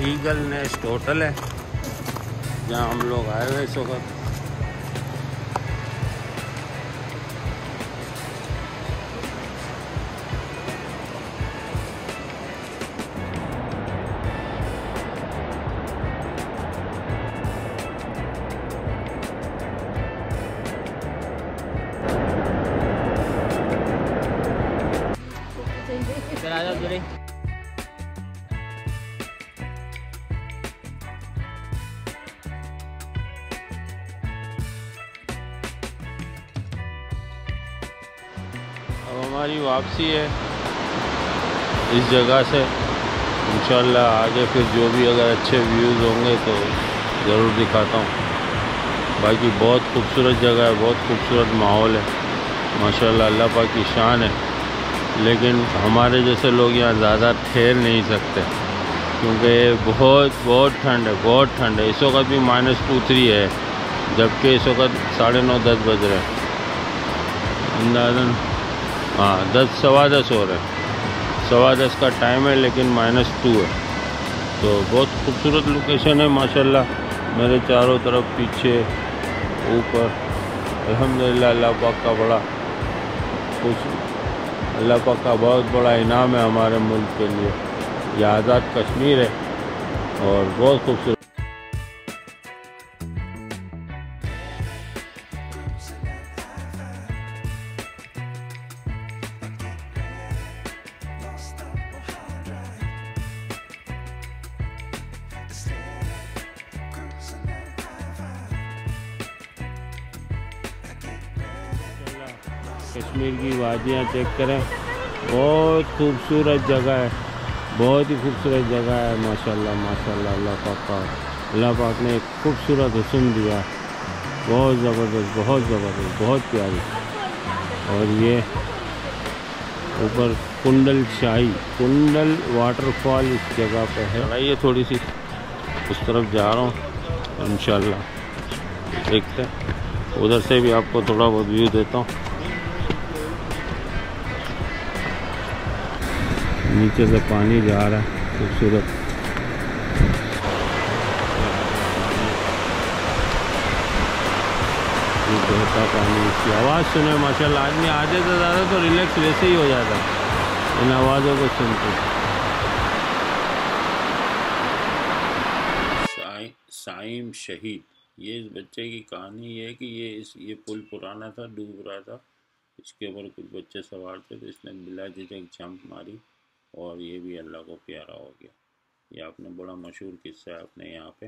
Eagle nest hotel है जहाँ हम लोग आए हुए इस वक्त। अब हमारी वापसी है इस जगह से। इंशाल्लाह आगे फिर जो भी अगर अच्छे व्यूज़ होंगे तो ज़रूर दिखाता हूँ। बाकी बहुत खूबसूरत जगह है, बहुत खूबसूरत माहौल है माशाल्लाह, अल्लाह पाक की शान है। लेकिन हमारे जैसे लोग यहाँ ज़्यादा ठहर नहीं सकते क्योंकि बहुत ठंड है, बहुत ठंड है। इस वक्त भी -2-3 है, जबकि इस वक्त 9:30-10 बज रहे हैं। अंदाज़न 10 सवा 10 हो रहे हैं, 10:15 का टाइम है, लेकिन -2 है। तो बहुत खूबसूरत लोकेशन है माशाल्लाह। मेरे चारों तरफ पीछे ऊपर अल्हम्दुलिल्लाह अल्लाह पाक का बड़ा खुश, अल्लाह पाक का बहुत बड़ा इनाम है हमारे मुल्क के लिए। यह आज़ाद कश्मीर है और बहुत खूबसूरत। कश्मीर की वादियाँ चेक करें, बहुत खूबसूरत जगह है, बहुत ही खूबसूरत जगह है माशाल्लाह माशाल्लाह। अल्लाह पाक ने एक खूबसूरत हुस्न दिया, बहुत ज़बरदस्त, बहुत ज़बरदस्त, बहुत प्यारी। और ये ऊपर कुंडल वाटरफॉल इस जगह पे है। ये थोड़ी सी उस तरफ जा रहा हूँ, इंशाल्लाह देखते हैं। उधर से भी आपको थोड़ा बहुत व्यू देता हूँ। नीचे से पानी जा रहा है खूबसूरत। ये बहता पानी, इसकी आवाज़ सुने माशाल्लाह। आदमी आधे से ज़्यादा तो रिलैक्स वैसे ही हो जाता है इन आवाज़ों को सुनते। साइम शहीद, ये इस बच्चे की कहानी है कि ये पुल पुराना था, डूब रहा था। इसके ऊपर कुछ बच्चे सवार थे तो इसने बिला झिझक जंप मारी और ये भी अल्लाह को प्यारा हो गया। ये आपने बड़ा मशहूर किस्सा है अपने यहाँ पे।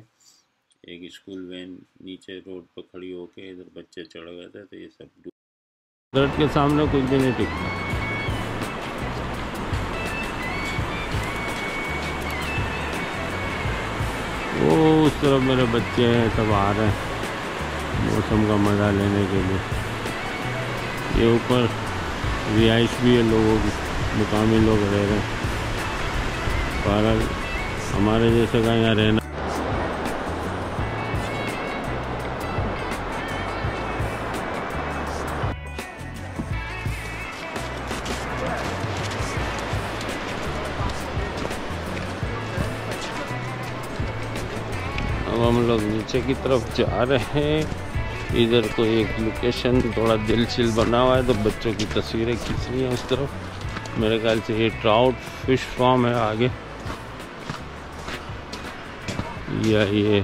एक स्कूल वैन नीचे रोड पर खड़ी होके इधर बच्चे चढ़ गए थे तो ये सब कुदरत के सामने कुछ भी नहीं टिकता। वो उस तरफ मेरे बच्चे हैं, सब आ रहे हैं मौसम का मज़ा लेने के लिए। ये ऊपर रिहाइश भी है लोगों की, मुकामी लोग रह रहे हैं। बहरहाल हमारे जैसे का यहाँ रहना। अब हम लोग नीचे की तरफ जा रहे हैं। इधर को एक लोकेशन थोड़ा दिलचिल बना हुआ है तो बच्चों की तस्वीरें खींचनी है उस तरफ। मेरे ख्याल से ये ट्राउट फिश फार्म है आगे, या ये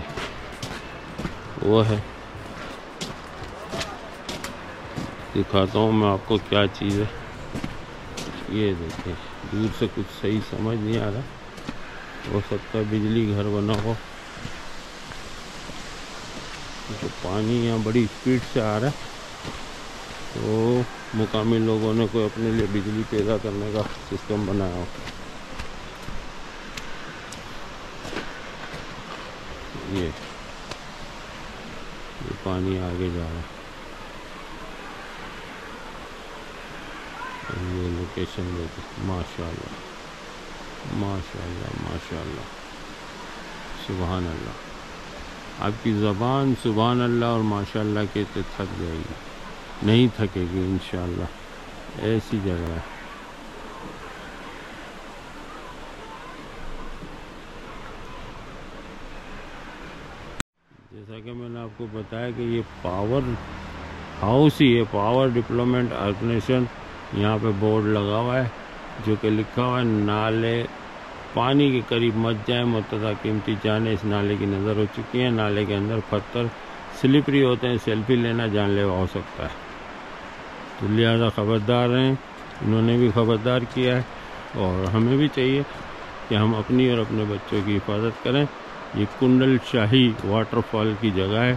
वो है। दिखाता हूँ मैं आपको क्या चीज़ है। ये देखिए, दूर से कुछ सही समझ नहीं आ रहा, हो सकता है बिजली घर बना हो। तो पानी यहाँ बड़ी स्पीड से आ रहा है तो मुकामी लोगों ने कोई अपने लिए बिजली पैदा करने का सिस्टम बनाया हो। ये पानी आगे जा रहा है। ये लोकेशन देखिए, माशाल्लाह माशाल्लाह माशाल्लाह, सुभान अल्लाह। आपकी ज़बान सुभान अल्लाह और माशाल्लाह के तो थक जाएगी, नहीं थकेगी इंशाल्लाह। ऐसी जगह है। जैसा कि मैंने आपको बताया कि ये पावर हाउस ही है, पावर डेवलपमेंट ऑर्गेनाइजेशन। यहाँ पे बोर्ड लगा हुआ है जो कि लिखा हुआ है नाले पानी के करीब मत जाए, मुर्तज़ा कीमती जाने इस नाले की नज़र हो चुकी है। नाले के अंदर पत्थर स्लिपरी होते हैं, सेल्फी लेना जानलेवा हो सकता है, तो लिहाजा ख़बरदार रहें। इन्होंने भी ख़बरदार किया है और हमें भी चाहिए कि हम अपनी और अपने बच्चों की हिफाजत करें। ये कुंडल शाही वाटरफॉल की जगह है,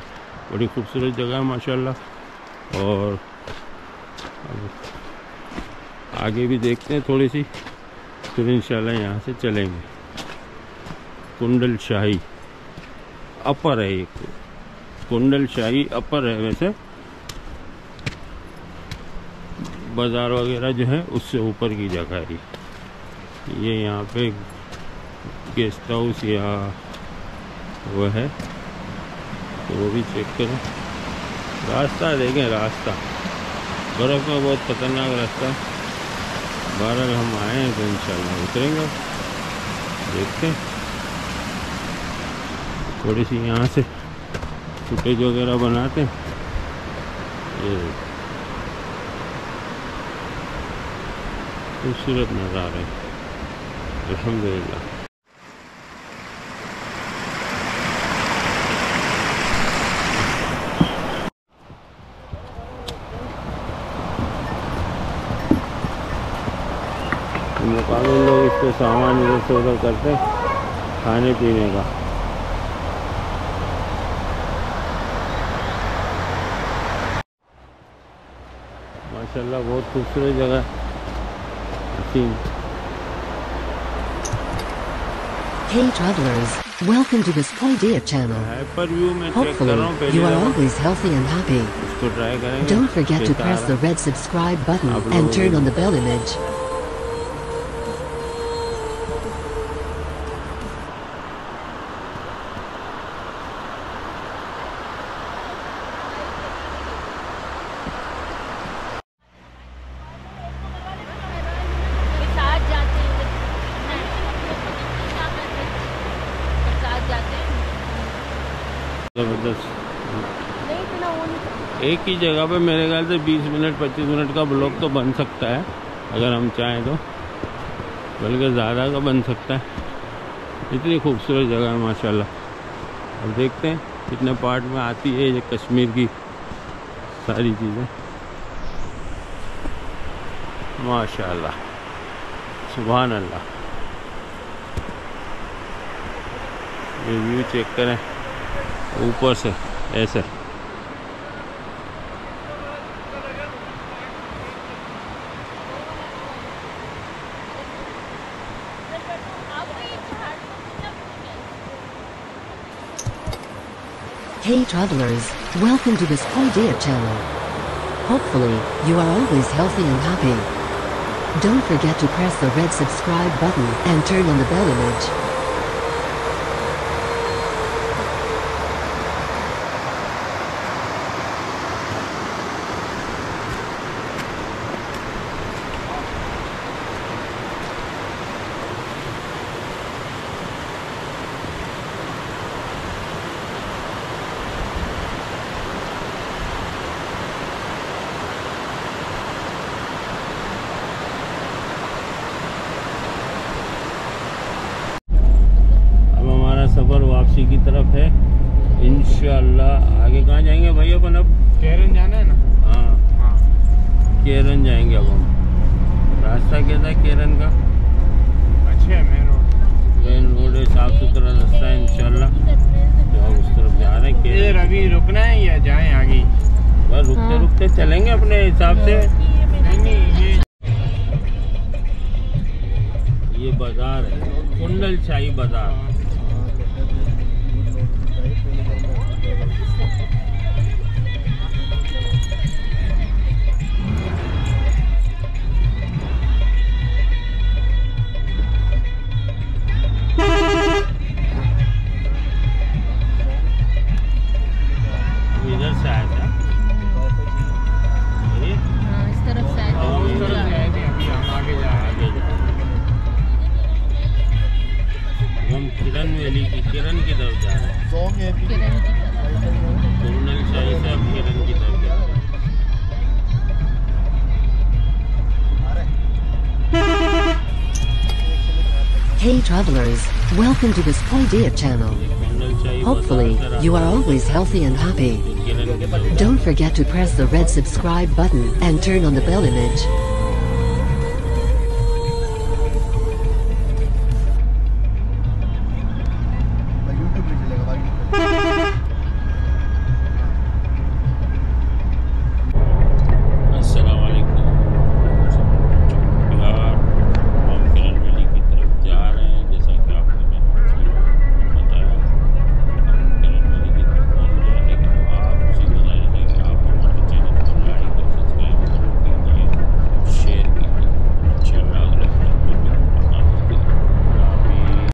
बड़ी खूबसूरत जगह है माशाल्लाह। और आगे भी देखते हैं थोड़ी सी, फिर इंशाल्लाह यहाँ से चलेंगे। कुंडल शाही अपर है, ये कुंडल शाही अपर है। वैसे बाज़ार वगैरह जो है उससे ऊपर की जगह है ये यहाँ पे गेस्ट हाउस या वो है, तो वो भी चेक करें। रास्ता देखें, रास्ता बर्फ़ में बहुत खतरनाक रास्ता है। बहरहाल हम आए हैं तो इंशाल्लाह उतरेंगे, देखते हैं। थोड़ी सी यहाँ से फुटेज वगैरह बनाते हैं। ये खूबसूरत नज़ारे अल्हम्दुलिल्लाह। मुकामी लोग इस पे सामान इधर से उधर करते हैं खाने पीने का। माशाल्लाह बहुत खूबसूरत जगह है। Hey travelers, welcome to this Khtija channel. Hopefully, you are always healthy and happy. इसको ट्राई करेंगे। Don't forget to press the red subscribe button and turn on the bell image. एक ही जगह पे मेरे ख्याल से 20 मिनट 25 मिनट का blog तो बन सकता है अगर हम चाहें तो, बल्कि ज़्यादा का बन सकता है। इतनी खूबसूरत जगह है माशाल्लाह। अब देखते हैं कितने पार्ट में आती है ये कश्मीर की सारी चीज़ें। माशाल्लाह सुभान अल्लाह। ये व्यू चेक करें ऊपर से ऐसे। Hey travelers, welcome to this Khtija channel. Hopefully, you are always healthy and happy. Don't forget to press the red subscribe button and turn on the bell image. सफ़र वापसी की तरफ है इंशाल्लाह। आगे कहाँ जाएंगे भाई अपन? अब केरन जाना है ना। हाँ केरन जाएंगे अब हम। रास्ता क्या था केरन का? अच्छा है, मेन रोड है, साफ़ सुथरा रास्ता है इंशाल्लाह। तो अब उस तरफ जा रहे हैं। इधर अभी रुकना है या जाएं आगे? बस रुकते रुकते चलेंगे अपने हिसाब से। नहीं ये बाज़ार है, कुंडल शाही बाज़ार। इधर से आया था, इस तरफ से आया अभी हम आगे जा रहे हैं। हम किरण वैली की, किरण की तरफ जा रहे हैं। किरण की तरफ। कुंडल शाही से अब हिरन की तरफ जा रहे हैं। Hey travelers, welcome to this Idea channel. कुंडल शाही Hopefully, you are always healthy and happy. हिरन की तरफ Don't forget to press the red subscribe button and turn on the bell image.